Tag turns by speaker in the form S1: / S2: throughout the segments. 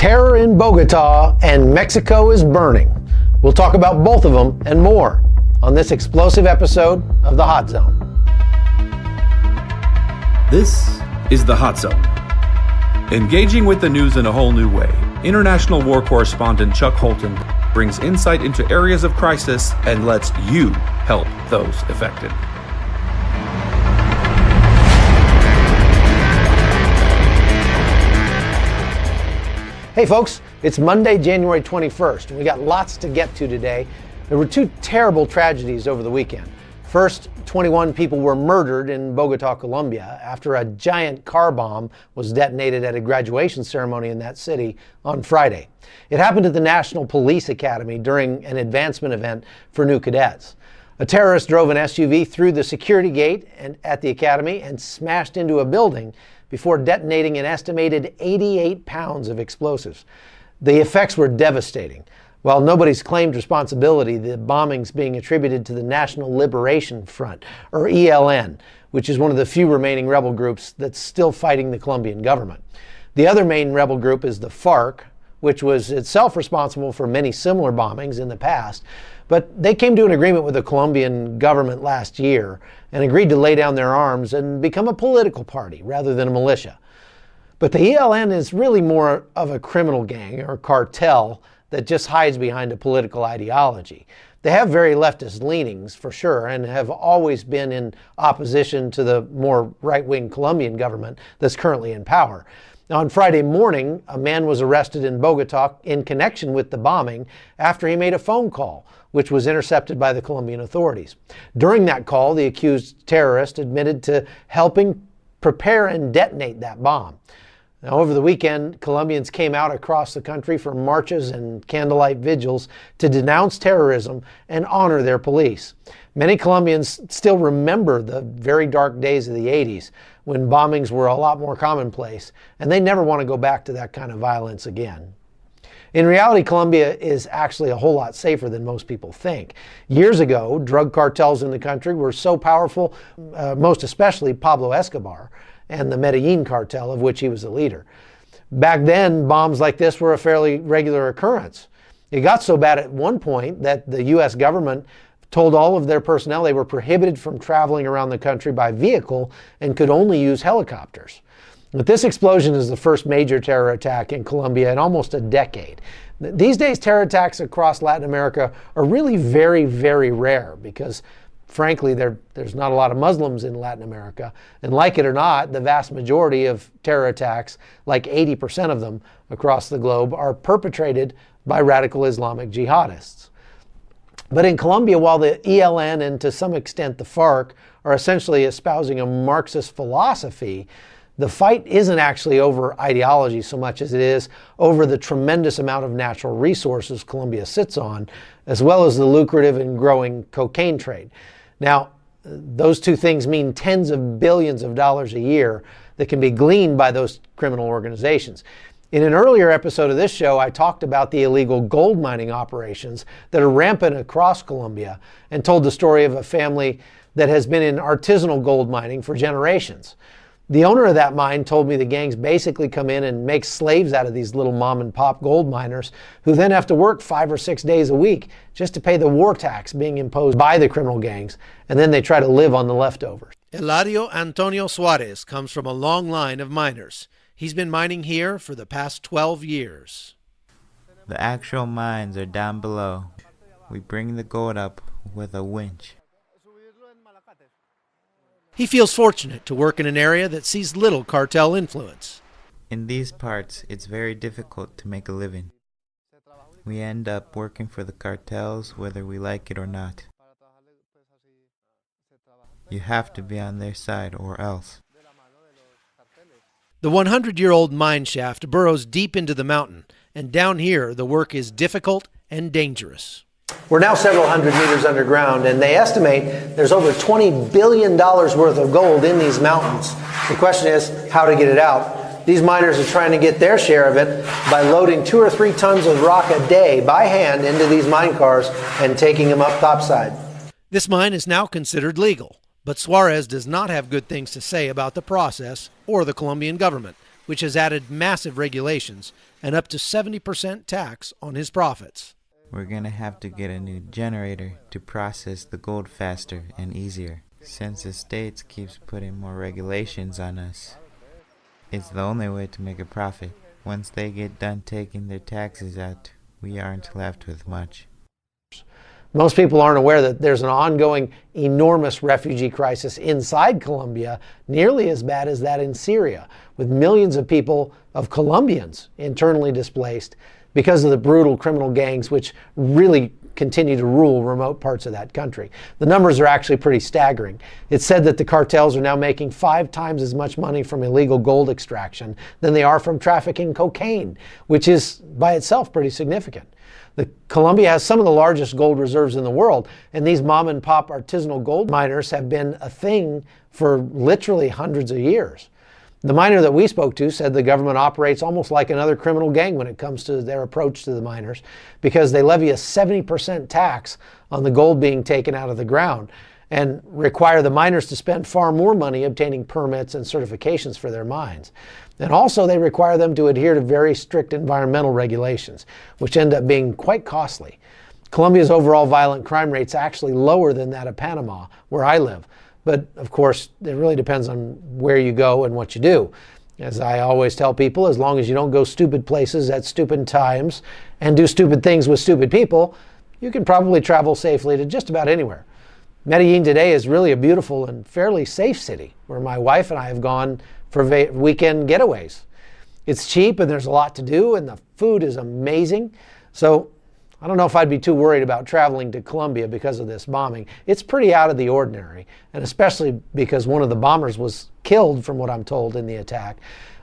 S1: Terror in Bogota and Mexico is burning. We'll talk about both of them and more on this explosive episode of The Hot Zone.
S2: This is The Hot Zone. Engaging with the news in a whole new way, international war correspondent Chuck Holton brings insight into areas of crisis and lets you help those affected.
S1: Hey folks, it's Monday, January 21st, and we got lots to get to today. There were two terrible tragedies over the weekend. First, 21 people were murdered in Bogota, Colombia, after a giant car bomb was detonated at a graduation ceremony in that city on Friday. It happened at the National Police Academy during an advancement event for new cadets. A terrorist drove an SUV through the security gate at the academy and smashed into a building before detonating an estimated 88 pounds of explosives. The effects were devastating. While nobody's claimed responsibility, the bombing's being attributed to the National Liberation Front, or ELN, which is one of the few remaining rebel groups that's still fighting the Colombian government. The other main rebel group is the FARC, which was itself responsible for many similar bombings in the past, but they came to an agreement with the Colombian government last year and agreed to lay down their arms and become a political party rather than a militia. But the ELN is really more of a criminal gang or cartel that just hides behind a political ideology. They have very leftist leanings, for sure, and have always been in opposition to the more right-wing Colombian government that's currently in power. On Friday morning, a man was arrested in Bogota in connection with the bombing after he made a phone call, which was intercepted by the Colombian authorities. During that call, the accused terrorist admitted to helping prepare and detonate that bomb. Now, over the weekend, Colombians came out across the country for marches and candlelight vigils to denounce terrorism and honor their police. Many Colombians still remember the very dark days of the 80s when bombings were a lot more commonplace, and they never want to go back to that kind of violence again. In reality, Colombia is actually a whole lot safer than most people think. Years ago, drug cartels in the country were so powerful, most especially Pablo Escobar and the Medellin cartel, of which he was a leader. Back then, bombs like this were a fairly regular occurrence. It got so bad at one point that the U.S. government told all of their personnel they were prohibited from traveling around the country by vehicle and could only use helicopters. But this explosion is the first major terror attack in Colombia in almost a decade. These days, terror attacks across Latin America are really very, very rare because, frankly, there's not a lot of Muslims in Latin America. And like it or not, the vast majority of terror attacks, like 80% of them across the globe, are perpetrated by radical Islamic jihadists. But in Colombia, while the ELN and to some extent the FARC are essentially espousing a Marxist philosophy, the fight isn't actually over ideology so much as it is over the tremendous amount of natural resources Colombia sits on, as well as the lucrative and growing cocaine trade. Now, those two things mean tens of billions of dollars a year that can be gleaned by those criminal organizations. In an earlier episode of this show, I talked about the illegal gold mining operations that are rampant across Colombia and told the story of a family that has been in artisanal gold mining for generations. The owner of that mine told me the gangs basically come in and make slaves out of these little mom and pop gold miners who then have to work 5 or 6 days a week just to pay the war tax being imposed by the criminal gangs, and then they try to live on the leftovers. Eladio Antonio Suarez comes from a long line of miners. He's been mining here for the past 12 years.
S3: The actual mines are down below. We bring the gold up with a winch.
S1: He feels fortunate to work in an area that sees little cartel influence.
S3: In these parts, it's very difficult to make a living. We end up working for the cartels whether we like it or not. You have to be on their side or else.
S1: The 100-year-old mine shaft burrows deep into the mountain, and down here the work is difficult and dangerous. We're now several hundred meters underground, and they estimate there's over $20 billion worth of gold in these mountains. The question is how to get it out. These miners are trying to get their share of it by loading 2 or 3 tons of rock a day by hand into these mine cars and taking them up topside. This mine is now considered legal, but Suarez does not have good things to say about the process or the Colombian government, which has added massive regulations and up to 70% tax on his profits.
S3: We're gonna have to get a new generator to process the gold faster and easier, since the states keeps putting more regulations on us. It's the only way to make a profit. Once they get done taking their taxes out, we aren't left with much.
S1: Most people aren't aware that there's an ongoing enormous refugee crisis inside Colombia, nearly as bad as that in Syria, with millions of people, of Colombians, internally displaced because of the brutal criminal gangs which really continue to rule remote parts of that country. The numbers are actually pretty staggering. It's said that the cartels are now making 5 times as much money from illegal gold extraction than they are from trafficking cocaine, which is by itself pretty significant. Colombia has some of the largest gold reserves in the world, and these mom and pop artisanal gold miners have been a thing for literally hundreds of years. The miner that we spoke to said the government operates almost like another criminal gang when it comes to their approach to the miners, because they levy a 70% tax on the gold being taken out of the ground and require the miners to spend far more money obtaining permits and certifications for their mines. And also they require them to adhere to very strict environmental regulations, which end up being quite costly. Colombia's overall violent crime rate's actually lower than that of Panama, where I live. But of course, it really depends on where you go and what you do. As I always tell people, as long as you don't go stupid places at stupid times and do stupid things with stupid people, you can probably travel safely to just about anywhere. Medellin today is really a beautiful and fairly safe city where my wife and I have gone for weekend getaways. It's cheap and there's a lot to do and the food is amazing. So I don't know if I'd be too worried about traveling to Colombia because of this bombing. It's pretty out of the ordinary, and especially because one of the bombers was killed, from what I'm told, in the attack.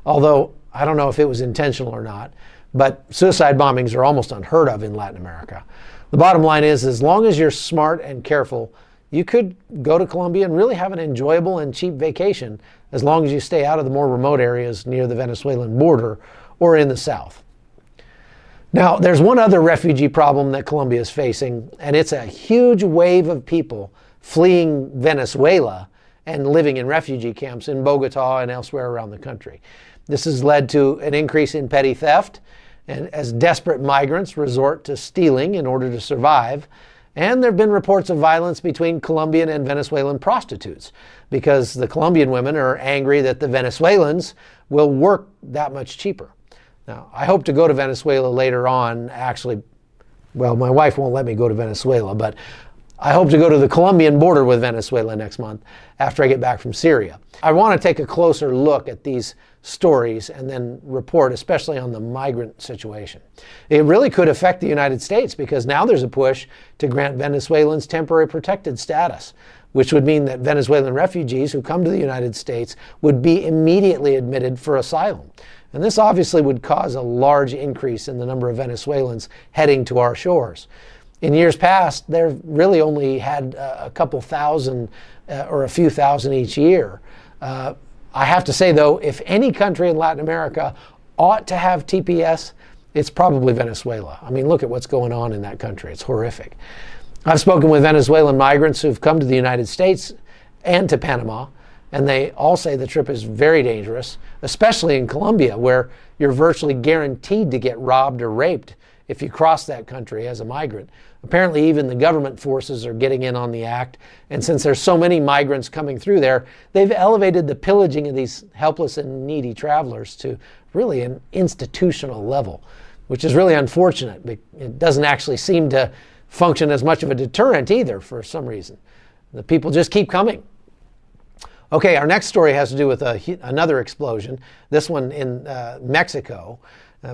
S1: Although I don't know if it was intentional or not, but suicide bombings are almost unheard of in Latin America. The bottom line is, as long as you're smart and careful, you could go to Colombia and really have an enjoyable and cheap vacation, as long as you stay out of the more remote areas near the Venezuelan border or in the south. Now, there's one other refugee problem that Colombia is facing, and it's a huge wave of people fleeing Venezuela and living in refugee camps in Bogota and elsewhere around the country. This has led to an increase in petty theft, and as desperate migrants resort to stealing in order to survive. And there have been reports of violence between Colombian and Venezuelan prostitutes, because the Colombian women are angry that the Venezuelans will work that much cheaper. Now, I hope to go to Venezuela later on. Actually, well, my wife won't let me go to Venezuela, but I hope to go to the Colombian border with Venezuela next month after I get back from Syria. I want to take a closer look at these stories and then report, especially on the migrant situation. It really could affect the United States, because now there's a push to grant Venezuelans temporary protected status, which would mean that Venezuelan refugees who come to the United States would be immediately admitted for asylum. And this obviously would cause a large increase in the number of Venezuelans heading to our shores. In years past, they've really only had a couple thousand or a few thousand each year. I have to say, though, if any country in Latin America ought to have TPS, it's probably Venezuela. I mean, look at what's going on in that country. It's horrific. I've spoken with Venezuelan migrants who've come to the United States and to Panama, and they all say the trip is very dangerous, especially in Colombia, where you're virtually guaranteed to get robbed or raped if you cross that country as a migrant. Apparently, even the government forces are getting in on the act, and since there's so many migrants coming through there, they've elevated the pillaging of these helpless and needy travelers to really an institutional level, which is really unfortunate. It doesn't actually seem to function as much of a deterrent either, for some reason. The people just keep coming. Okay, our next story has to do with another explosion, this one in Mexico.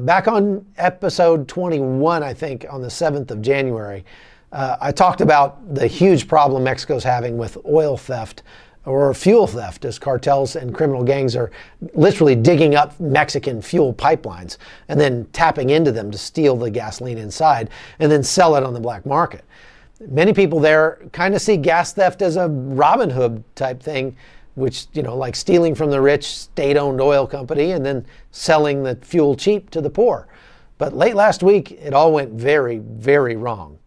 S1: Back on episode 21, I think, on the 7th of January, I talked about the huge problem Mexico's having with oil theft, or fuel theft, as cartels and criminal gangs are literally digging up Mexican fuel pipelines and then tapping into them to steal the gasoline inside and then sell it on the black market. Many people there kind of see gas theft as a Robin Hood type thing, which, like stealing from the rich state-owned oil company and then selling the fuel cheap to the poor. But late last week, it all went very, very wrong.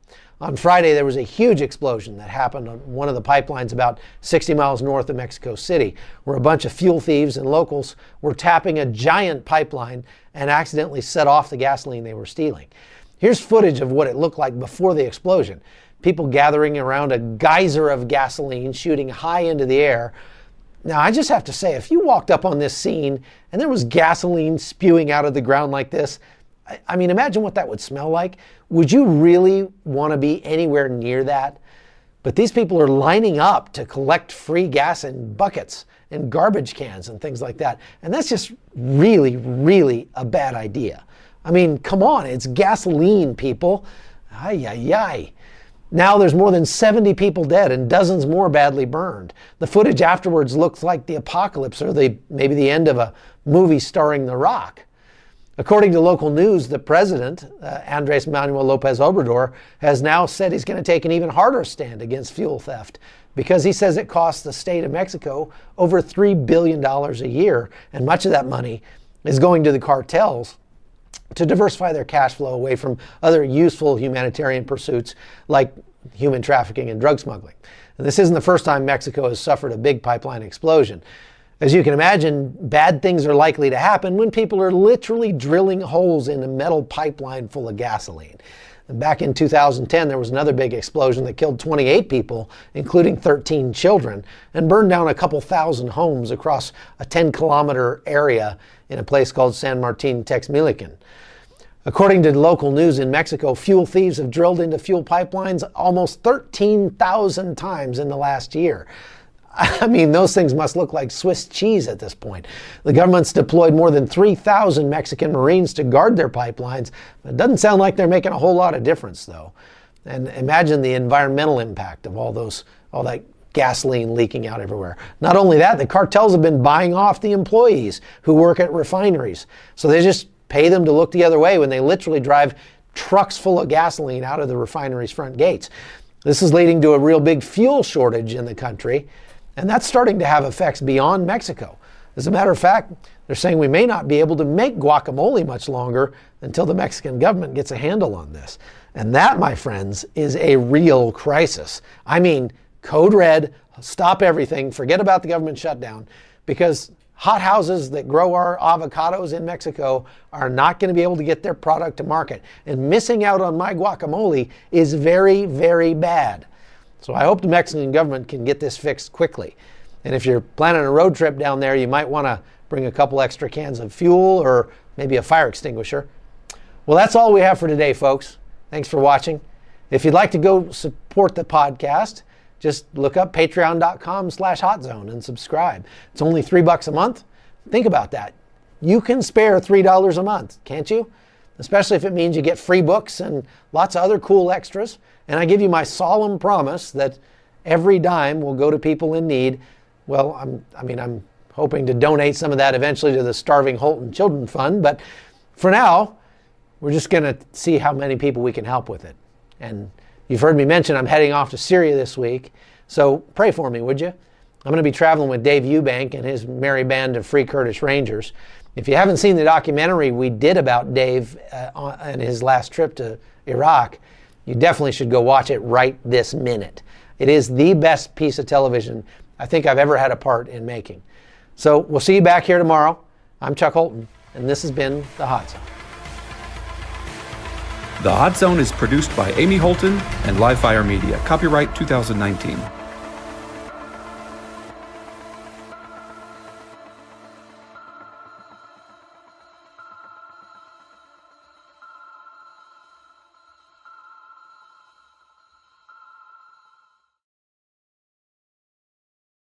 S1: On Friday, there was a huge explosion that happened on one of the pipelines about 60 miles north of Mexico City, where a bunch of fuel thieves and locals were tapping a giant pipeline and accidentally set off the gasoline they were stealing. Here's footage of what it looked like before the explosion. People gathering around a geyser of gasoline shooting high into the air. Now, I just have to say, if you walked up on this scene and there was gasoline spewing out of the ground like this, I mean, imagine what that would smell like. Would you really want to be anywhere near that? But these people are lining up to collect free gas in buckets and garbage cans and things like that. And that's just really, really a bad idea. I mean, come on, it's gasoline, people. Ay, ay, ay. Now there's more than 70 people dead and dozens more badly burned. The footage afterwards looks like the apocalypse or maybe the end of a movie starring The Rock. According to local news, the president, Andres Manuel Lopez Obrador, has now said he's going to take an even harder stand against fuel theft because he says it costs the state of Mexico over $3 billion a year, and much of that money is going to the cartels to diversify their cash flow away from other useful humanitarian pursuits like human trafficking and drug smuggling. And this isn't the first time Mexico has suffered a big pipeline explosion. As you can imagine, bad things are likely to happen when people are literally drilling holes in a metal pipeline full of gasoline. And back in 2010, there was another big explosion that killed 28 people, including 13 children, and burned down a couple thousand homes across a 10-kilometer area in a place called San Martin Texmelucan. According to local news in Mexico, fuel thieves have drilled into fuel pipelines almost 13,000 times in the last year. I mean, those things must look like Swiss cheese at this point. The government's deployed more than 3,000 Mexican Marines to guard their pipelines. It doesn't sound like they're making a whole lot of difference, though. And imagine the environmental impact of all that gasoline leaking out everywhere. Not only that, the cartels have been buying off the employees who work at refineries. So they just pay them to look the other way when they literally drive trucks full of gasoline out of the refinery's front gates. This is leading to a real big fuel shortage in the country. And that's starting to have effects beyond Mexico. As a matter of fact, they're saying we may not be able to make guacamole much longer until the Mexican government gets a handle on this. And that, my friends, is a real crisis. I mean, code red, stop everything, forget about the government shutdown, because hot houses that grow our avocados in Mexico are not going to be able to get their product to market. And missing out on my guacamole is very, very bad. So I hope the Mexican government can get this fixed quickly. And if you're planning a road trip down there, you might want to bring a couple extra cans of fuel or maybe a fire extinguisher. Well, that's all we have for today, folks. Thanks for watching. If you'd like to go support the podcast, just look up patreon.com/hotzone and subscribe. It's only $3 a month. Think about that. You can spare $3 a month, can't you? Especially if it means you get free books and lots of other cool extras. And I give you my solemn promise that every dime will go to people in need. Well, I'm hoping to donate some of that eventually to the Starving Holton Children Fund. But for now, we're just going to see how many people we can help with it. And you've heard me mention I'm heading off to Syria this week. So pray for me, would you? I'm going to be traveling with Dave Eubank and his merry band of Free Kurdish Rangers. If you haven't seen the documentary we did about Dave on his last trip to Iraq, you definitely should go watch it right this minute. It is the best piece of television I think I've ever had a part in making. So we'll see you back here tomorrow. I'm Chuck Holton, and this has been The Hot Zone.
S2: The Hot Zone is produced by Amy Holton and Livefire Media. Copyright 2019.